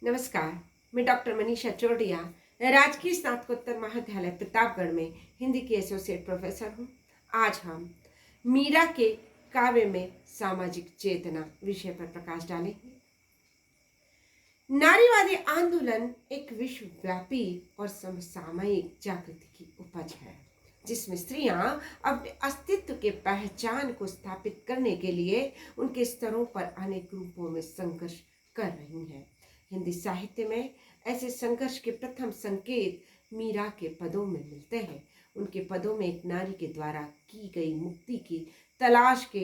नमस्कार। मैं डॉक्टर मनीषा चौटिया, राजकीय स्नातकोत्तर महाविद्यालय प्रतापगढ़ में हिंदी की एसोसिएट प्रोफेसर हूँ। आज हम मीरा के काव्य में सामाजिक चेतना विषय पर प्रकाश डालेंगे। नारीवादी आंदोलन एक विश्वव्यापी और समसामयिक जागृति की उपज है, जिसमें स्त्रियां अपने अस्तित्व के पहचान को स्थापित करने के लिए उनके स्तरों पर अनेक रूपों में संघर्ष कर रही हैं। हिंदी साहित्य में ऐसे संघर्ष के प्रथम संकेत मीरा के पदों में मिलते हैं। उनके पदों में एक नारी के द्वारा की गई मुक्ति की तलाश के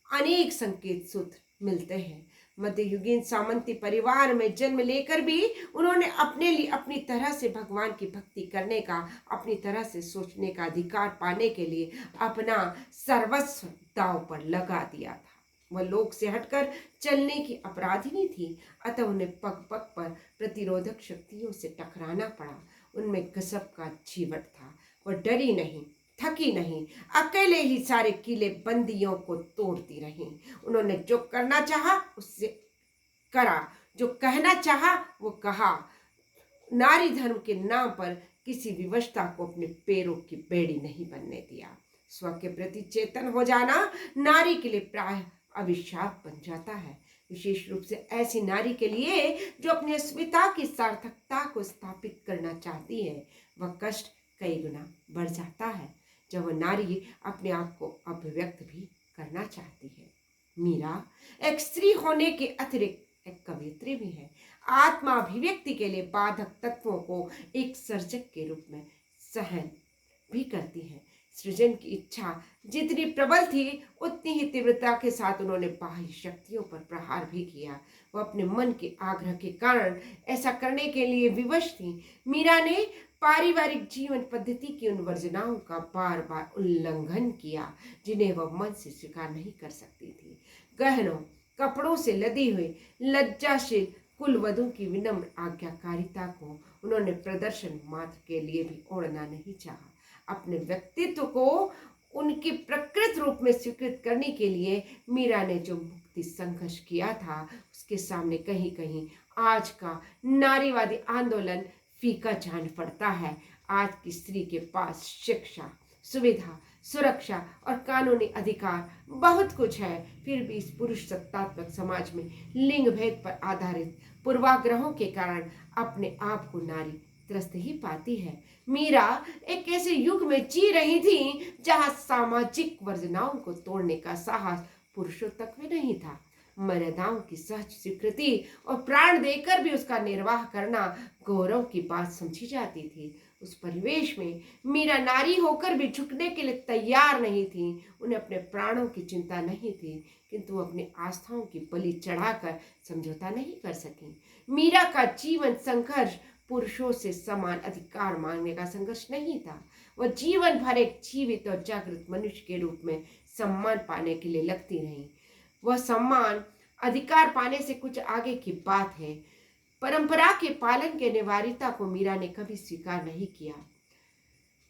अनेक संकेत सूत्र मिलते हैं। मध्ययुगीन सामंती परिवार में जन्म लेकर भी उन्होंने अपने लिए अपनी तरह से भगवान की भक्ति करने का, अपनी तरह से सोचने का अधिकार पाने के लिए अपना सर्वस्व दांव पर लगा दिया था। वह लोक से हटकर चलने की अपराधिनी थी, अतः उन्हें पग पग पर प्रतिरोधक शक्तियों से टकराना पड़ा। उनमें गजब का जीवट था। वह डरी नहीं, थकी नहीं, अकेले ही सारे किले बंदियों को तोड़ती रही। उन्होंने जो करना चाहा उससे करा, जो कहना चाहा वो कहा। नारी धर्म के नाम पर किसी विवशता को अपने पैरों की बेड़ी नहीं बनने दिया। स्व के प्रति चेतन हो जाना नारी के लिए प्राय अभिशाप बन जाता है, विशेष रूप से ऐसी नारी के लिए जो अपनी अस्मिता की सार्थकता को स्थापित करना चाहती है। वह कष्ट कई गुना बढ़ जाता है जब वह नारी अपने आप को अभिव्यक्त भी करना चाहती है। मीरा एक स्त्री होने के अतिरिक्त एक कवयित्री भी है। आत्मा अभिव्यक्ति के लिए बाधक तत्वों को एक सर्जक के रूप में सहन भी करती है। सृजन की इच्छा जितनी प्रबल थी, उतनी ही तीव्रता के साथ उन्होंने बाह्य शक्तियों पर प्रहार भी किया। वह अपने मन के आग्रह के कारण ऐसा करने के लिए विवश थी। मीरा ने पारिवारिक जीवन पद्धति की उन वर्जनाओं का बार बार उल्लंघन किया जिन्हें वह मन से स्वीकार नहीं कर सकती थी। गहनों कपड़ों से लदी हुई लज्जाशील कुलवधू की विनम्र आज्ञाकारिता को उन्होंने प्रदर्शन मात्र के लिए भी ओढ़ना नहीं चाहा। अपने व्यक्तित्व को उनके प्रकृत रूप में स्वीकृत करने के लिए मीरा ने जो मुक्ति संघर्ष किया था, उसके सामने कहीं कहीं आज का नारीवादी आंदोलन फीका जान पड़ता है। आज की स्त्री के पास शिक्षा, सुविधा, सुरक्षा और कानूनी अधिकार बहुत कुछ है, फिर भी इस पुरुष सत्तात्मक समाज में लिंग भेद पर आधारित पूर्वाग्रहों के कारण अपने आप को नारी त्रस्त ही पाती है। मीरा एक ऐसे युग में जी रही थी जहां सामाजिक वर्जनाओं को तोड़ने का साहस पुरुषों तक में नहीं था। मर्यादाओं की सहज स्वीकृति और प्राण देकर भी उसका निर्वाह करना गौरव की बात समझी जाती थी। उस परिवेश में मीरा नारी होकर भी झुकने के लिए तैयार नहीं थी। उन्हें अपने प्राणों की चिंता नहीं थी, किंतु अपनी आस्थाओं की बलि चढ़ाकर समझौता नहीं कर सकी। मीरा का जीवन संघर्ष पुरुषों से समान अधिकार मांगने का संघर्ष नहीं था। वह जीवन भर एक जीवित और जागृत मनुष्य के रूप में सम्मान पाने के लिए लगती रही। वह सम्मान अधिकार पाने से कुछ आगे की बात है। परंपरा के पालन के अनिवार्यता को मीरा ने कभी स्वीकार नहीं किया,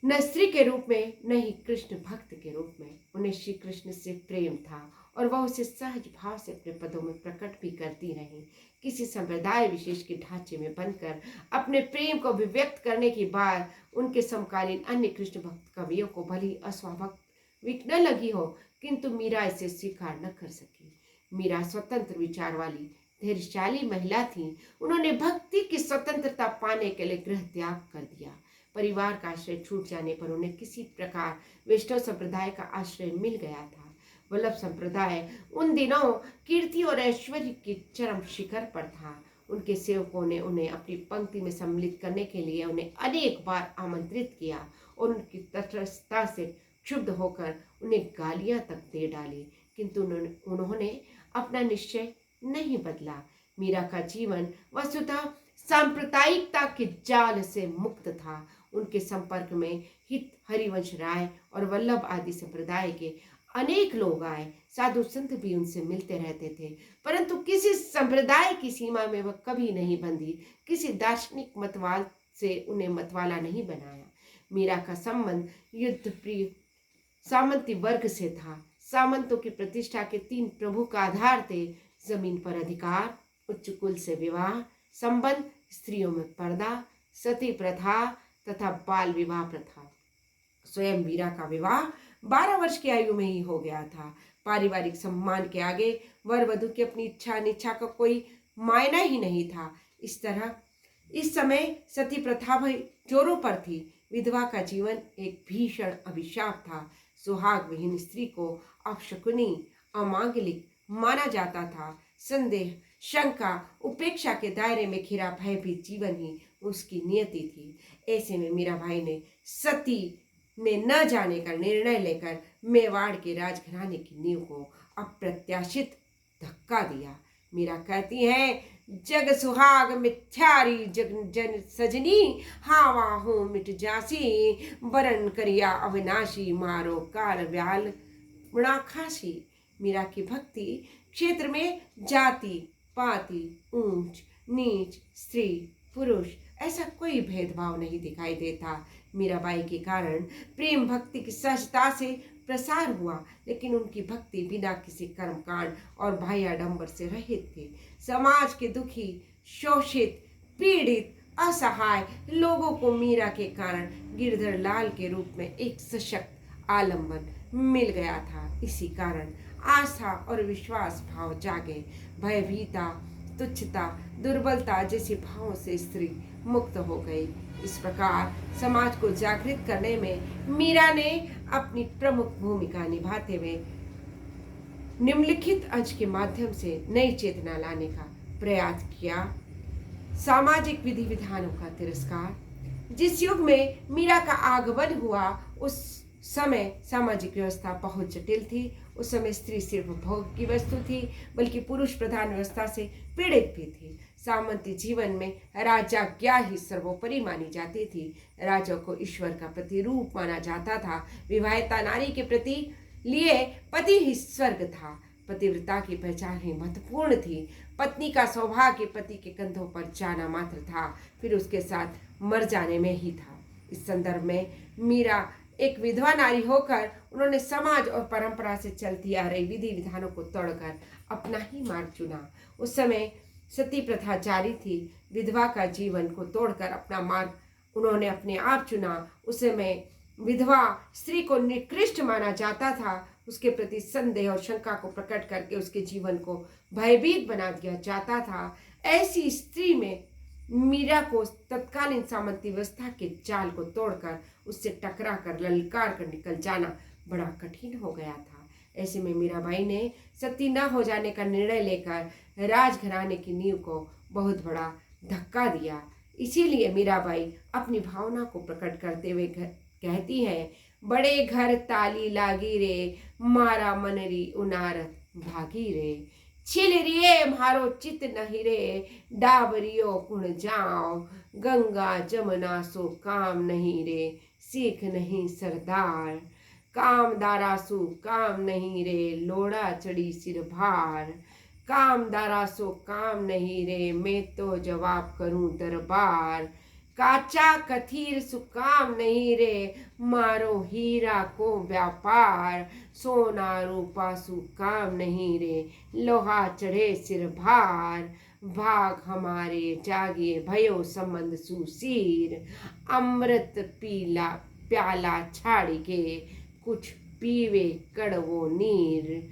न स्त्री के रूप में न ही कृष्ण भक्त के रूप में। उन्हें श्री कृष्ण से प्रेम था और वह उसे सहज भाव से अपने पदों में प्रकट भी करती रही। किसी संप्रदाय विशेष के ढांचे में बनकर अपने प्रेम को अभिव्यक्त करने की बात उनके समकालीन अन्य कृष्ण भक्त कवियों को भली अस्वाभाविक न लगी हो, किंतु मीरा इसे स्वीकार न कर सकी। मीरा स्वतंत्र विचार वाली धैर्यशाली महिला थी। उन्होंने भक्ति की स्वतंत्रता पाने के लिए गृह त्याग कर दिया। परिवार का आश्रय छूट जाने पर उन्हें किसी प्रकार वैष्णव संप्रदाय का आश्रय मिल गया था। वल्लभ संप्रदाय उन दिनों कीर्ति और ऐश्वर्य के चरम शिखर पर था। उनके सेवकों ने उन्हें अपनी पंक्ति में सम्मिलित करने के लिए उन्हें अनेक बार आमंत्रित किया और उनकी तटस्थता से क्षुब्ध होकर उन्हें गालियां तक दे डाली, किंतु उन्होंने अपना निश्चय नहीं बदला। मीरा का जीवन वस्तुतः सांप्रदायिकता के जाल से मुक्त था। उनके संपर्क में हित हरिवंश राय और वल्लभ आदि संप्रदाय के अनेक लोग आए। साधु संत भी उनसे मिलते रहते थे, परंतु किसी संप्रदाय की सीमा में वह कभी नहीं बंधी। किसी दार्शनिक मतवाल से उन्हें मतवाला नहीं बनाया। मीरा का संबंध युद्ध प्रिय सामंती वर्ग से था। सामंतों की प्रतिष्ठा के तीन प्रमुख आधार थे: जमीन पर अधिकार, उच्च कुल से विवाह, संबंध स्त्रियों में पर्दा, सती प्रथा तथा बाल विवाह प्रथा। स्वयं मीरा का विवाह 12 वर्ष की आयु में ही हो गया था। पारिवारिक सम्मान के आगे वर वधु की अपनी इच्छा अनिच्छा का कोई मायना ही नहीं था। इस समय सती प्रथा भी जोरों पर थी। विधवा का जीवन एक भीषण अभिशाप था। सुहाग विहीन स्त्री को अपशकुनी, अमांगलिक माना जाता था। संदेह, शंका, उपेक्षा के दायरे में घिरा भयभीत जीवन ही उसकी नियति थी। ऐसे में मीराबाई ने सती में न जाने का निर्णय लेकर मेवाड़ के राजघराने की नींव को अप्रत्याशित धक्का दिया। मीरा कहती है, जग सुहाग मिथ्यारी जग जन सजनी, हावा हो मिट जासी, बरन करिया अविनाशी, मारो कार व्याल खासी। मीरा की भक्ति क्षेत्र में जाति पाति, ऊंच नीच, स्त्री पुरुष ऐसा कोई भेदभाव नहीं दिखाई देता। मीराबाई के कारण प्रेम भक्ति की सहजता से प्रसार हुआ, लेकिन उनकी भक्ति बिना किसी कर्मकांड और बाह्याडंबर से रहित थी। समाज के दुखी, शोषित, पीड़ित, असहाय लोगों को मीरा के कारण गिरधर लाल के रूप में एक सशक्त आलंबन मिल गया था। इसी कारण आस्था और विश्वास भाव जागे। भयभीता, तुच्छता, दुर्बलता जैसे भावों से स्त्री मुक्त हो गई। इस प्रकार समाज को जागृत करने में मीरा ने अपनी प्रमुख भूमिका निभाते हुए निम्नलिखित अंश के माध्यम से नई चेतना लाने का प्रयास किया। सामाजिक विधि विधानों का तिरस्कार। जिस युग में मीरा का आगमन हुआ उस समय सामाजिक व्यवस्था बहुत जटिल थी। उस समय स्त्री सिर्फ भोग की वस्तु थी, बल्कि पुरुष प्रधान व्यवस्था से पीड़ित भी थी। सामंती जीवन में राजाज्ञा ही सर्वोपरि मानी जाती थी। राजा को ईश्वर का प्रतिरूप माना जाता था। विवाहिता नारी के प्रति लिए पति ही स्वर्ग था। पतिव्रता की पहचान ही महत्वपूर्ण थी। पत्नी का सौभाग्य पति के कंधों पर जाना मात्र था, फिर उसके साथ मर जाने में ही था। इस संदर्भ में मीरा एक विधवा नारी होकर उन्होंने समाज और परंपरा से चलती आ रही विधि विधानों को तोड़कर अपना ही मार्ग चुना। उस समय सती प्रथा जारी थी। विधवा का जीवन को तोड़कर अपना मार्ग उन्होंने अपने आप चुना। उस समय विधवा स्त्री को निकृष्ट माना जाता था। उसके प्रति संदेह और शंका को प्रकट करके उसके जीवन को भयभीत बना दिया जाता था। ऐसी स्त्री में मीरा को तत्कालीन सामंती व्यवस्था के जाल को तोड़कर उससे टकरा कर ललकार कर निकल जाना बड़ा कठिन हो गया था। ऐसे में मीराबाई ने सती न हो जाने का निर्णय लेकर राजघराने की नींव को बहुत बड़ा धक्का दिया। इसीलिए मीराबाई अपनी भावना को प्रकट करते हुए कहती है, बड़े घर ताली लागी रे, मारा मनरी उनारत भागी रे, छिल रिये मारो चित नहीं रे, डाबरियो कुण जाओ, गंगा जमुना सो काम नहीं रे, सीख नहीं सरदार, काम दारासु काम नहीं रे, लोड़ा चढ़ी सिर भार, काम दारासु काम नहीं रे, मैं तो जवाब करूं दरबार, काचा कथीर सुकाम नहीं रे, मारो हीरा को व्यापार, सोना रूपा सुकाम नहीं रे, लोहा चढ़े सिर भार, भाग हमारे जागे भयो संबंध सुसीर, अमृत पीला प्याला छाड़ के कुछ पीवे कड़वो नीर,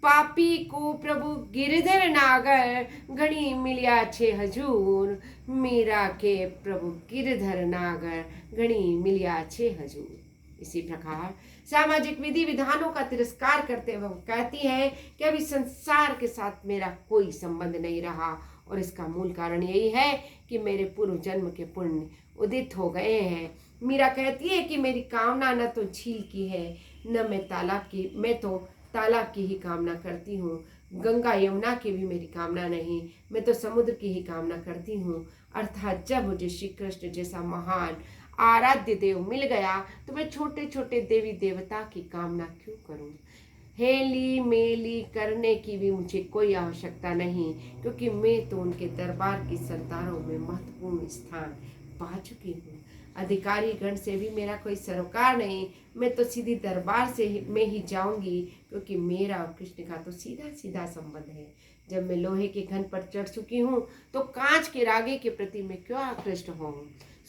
पापी को प्रभु गिरधर नागर, घड़ी मिलिया छे हजूर, मीरा के प्रभु गिरधर नागर, घड़ी मिलिया छे हजूर। इसी प्रकार सामाजिक विधि विधानों का तिरस्कार करते हुए कहती है कि अभी संसार के साथ मेरा कोई संबंध नहीं रहा, और इसका मूल कारण यही है कि मेरे पूर्व जन्म के पुण्य उदित हो गए हैं। मीरा कहती है कि मेरी कामना न तो झील की है, न मैं तो तालाब की ही कामना करती हूँ। गंगा यमुना की भी मेरी कामना नहीं, मैं तो समुद्र की ही कामना करती हूँ। अर्थात जब मुझे श्री कृष्ण जैसा महान आराध्य देव मिल गया तो मैं छोटे छोटे देवी देवता की कामना क्यों करूँ। हेली मेली करने की भी मुझे कोई आवश्यकता नहीं, क्योंकि मैं तो उनके दरबार की सरदारों में महत्वपूर्ण स्थान पा चुकी हूँ। अधिकारी गण से भी मेरा कोई सरोकार नहीं, मैं तो सीधी दरबार में ही जाऊंगी, क्योंकि मेरा और कृष्ण का तो सीधा सीधा संबंध है। जब मैं लोहे के घन पर चढ़ चुकी हूँ तो कांच के रागे के प्रति मैं क्यों आकृष्ट हूँ।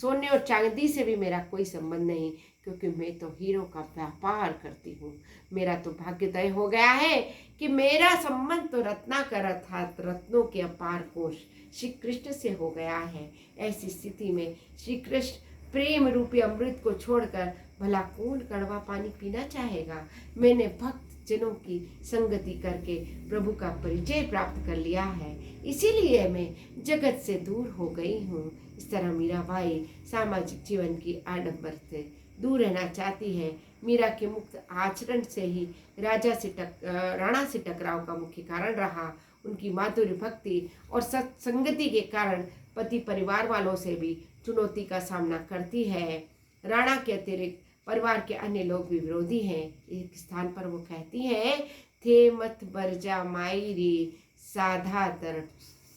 सोने और चांदी से भी मेरा कोई संबंध नहीं, क्योंकि मैं तो हीरो का व्यापार करती हूँ। मेरा तो भाग्य तय हो गया है कि मेरा संबंध तो रत्नाकर अर्थात रत्नों के अपार कोश श्री कृष्ण से हो गया है। ऐसी स्थिति में श्री कृष्ण प्रेम रूपी अमृत को छोड़कर भला कौन कड़वा पानी पीना चाहेगा। मैंने भक्त जनों की संगति करके प्रभु का परिचय प्राप्त कर लिया है, इसीलिए मैं जगत से दूर हो गई हूँ। इस तरह मीराबाई सामाजिक जीवन की आडंबर से दूर रहना चाहती है। मीरा के मुक्त आचरण से ही राणा से टकराव का मुख्य कारण रहा। उनकी माधुर्य भक्ति और सत्संगति के कारण पति परिवार वालों से भी चुनौती का सामना करती है। राणा के अतिरिक्त परिवार के अन्य लोग भी विरोधी हैं। एक स्थान पर वो कहती हैं, थे मत बरजा मायरी साधा तर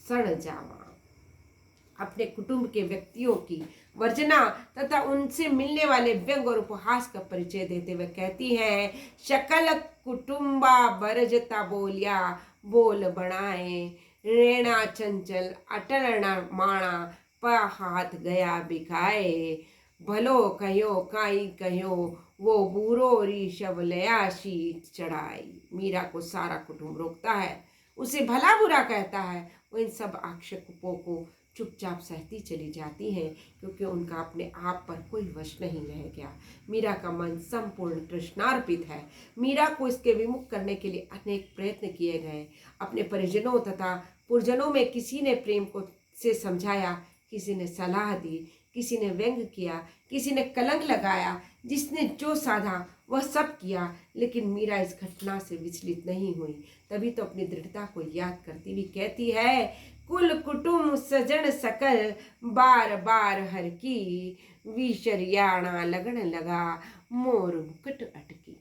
सण जावा। अपने कुटुंब के व्यक्तियों की वर्जना तथा उनसे मिलने वाले व्यंग और उपहास का परिचय देते हुए कहती हैं, शकल कुटुंबा बरजता बोलिया बोल बनाए रेणा चंचल अटल माणा प हाथ गया बिकाए भलो कहो काई कहो वो बूरो ऋषभ लया शीत चढ़ाई। मीरा को सारा कुटुंब रोकता है, उसे भला बुरा कहता है। वो इन सब आक्षेपों को चुपचाप सहती चली जाती है, क्योंकि उनका अपने आप पर कोई वश नहीं रह गया। मीरा का मन संपूर्ण कृष्णार्पित है। मीरा को इसके विमुख करने के लिए अनेक प्रयत्न किए गए। अपने परिजनों तथा पुरजनों में किसी ने प्रेम को से समझाया, किसी ने सलाह दी, किसी ने व्यंग किया, किसी ने कलंक लगाया। जिसने जो साधा वह सब किया, लेकिन मीरा इस घटना से विचलित नहीं हुई। तभी तो अपनी दृढ़ता को याद करती हुई कहती है, कुल कुटुंब सजन सकल बार बार हर की विशरियाणा लगन लगा मोर मुकुट अटकी।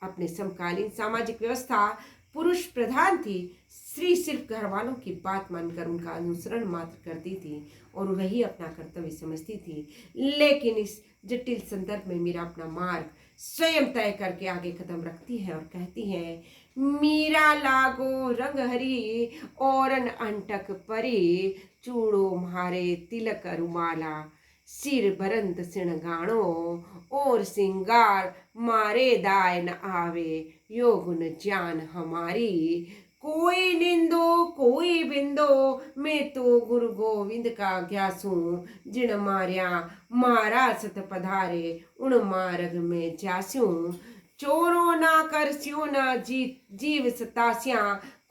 अपने समकालीन सामाजिक व्यवस्था पुरुष प्रधान थी। स्त्री सिर्फ घर वालों की बात मानकर उनका अनुसरण मात्र करती थी और वही अपना कर्तव्य समझती थी। लेकिन इस जटिल संदर्भ में मीरा अपना मार्ग स्वयं तय करके आगे कदम रखती है और कहती है, मीरा लागो रंग हरी औरन अंटक परी चूड़ो मारे तिलक रुमाला सिर बरंत सिण गाणो और सिंगार मारे दाय न आवे यो गुण ज्ञान हमारी कोई निंदो कोई बिंदो मैं तो गुरु गोविंद का ग्यासू जिण मार्या मारा सत पधारे उन मार्ग में जास्यू चोरो ना करस्यो ना जीव सतास्या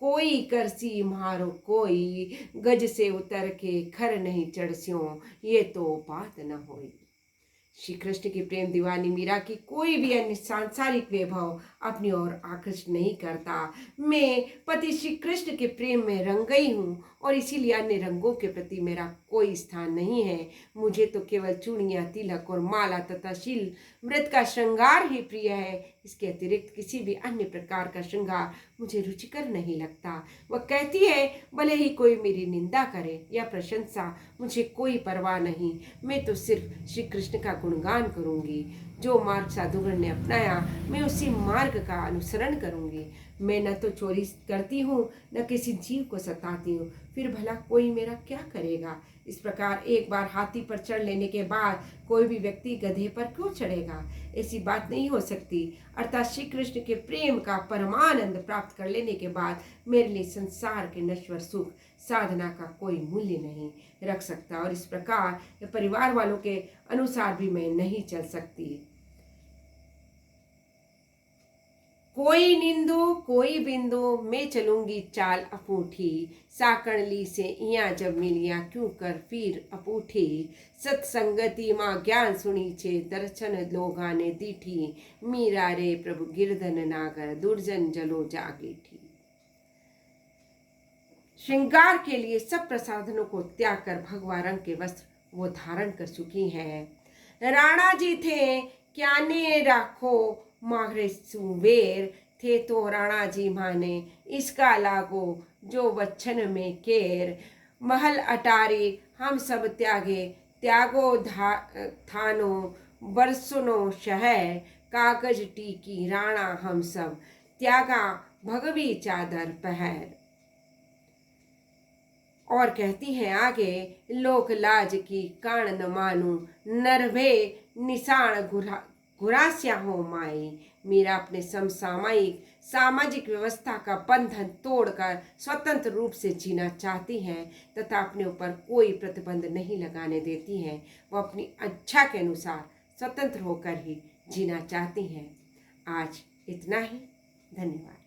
कोई करसी मारो कोई गज से उतर के खर नहीं चढ़स्यो ये तो बात न होई। श्री कृष्ण की प्रेम दीवानी मीरा की कोई भी अन्य सांसारिक वैभव अपनी ओर आकृष्ट नहीं करता। मैं पति श्री कृष्ण के प्रेम में रंग गई हूँ और इसीलिए अन्य रंगों के प्रति मेरा कोई स्थान नहीं है। मुझे तो केवल चूड़ियाँ, तिलक और माला तथा शील मृत का श्रृंगार ही प्रिय है। इसके अतिरिक्त किसी भी अन्य प्रकार का श्रृंगार मुझे रुचिकर नहीं लगता। वह कहती है, भले ही कोई मेरी निंदा करे या प्रशंसा, मुझे कोई परवाह नहीं। मैं तो सिर्फ श्री कृष्ण का गुणगान करूंगी। जो मार्ग साधुगण ने अपनाया, मैं उसी मार्ग का अनुसरण करूंगी। मैं न तो चोरी करती हूँ, न किसी जीव को सताती हूँ, फिर भला कोई मेरा क्या करेगा। इस प्रकार एक बार हाथी पर चढ़ लेने के बाद कोई भी व्यक्ति गधे पर क्यों चढ़ेगा? ऐसी बात नहीं हो सकती। अर्थात श्री कृष्ण के प्रेम का परमानंद प्राप्त कर लेने के बाद मेरे लिए संसार के नश्वर सुख साधना का कोई मूल्य नहीं रख सकता, और इस प्रकार परिवार वालों के अनुसार भी मैं नहीं चल सकती। कोई निंदो कोई बिंदो मैं चलूंगी चाल अपूठी साकणली से इया जब मिलिया क्यों कर फिर अपूठी सत्संगति माँ ज्ञान सुनी छे दर्शन लोगाने दीठी मीरा रे प्रभु गिरधन नागर दुर्जन जलो जागी थी। श्रृंगार के लिए सब प्रसाधनों को त्याग कर भगवा रंग के वस्त्र वो धारण कर चुकी हैं। राणा जी थे क्या ने राखो मारे सुबेर थे तो राणा जी माने इसका लागो जो वच्छन में केर महल अटारी हम सब त्यागे त्यागो थानो बरसनो शहर कागज टीकी राणा हम सब त्यागा भगवी चादर पहर। और कहती हैं आगे, लोक लाज की कान न मानूं, नरभे निशान घुरास्या हो माई। मीरा अपने समसामयिक सामाजिक व्यवस्था का बंधन तोड़कर स्वतंत्र रूप से जीना चाहती हैं तथा अपने ऊपर कोई प्रतिबंध नहीं लगाने देती हैं। वो अपनी इच्छा के अनुसार स्वतंत्र होकर ही जीना चाहती हैं। आज इतना ही। धन्यवाद।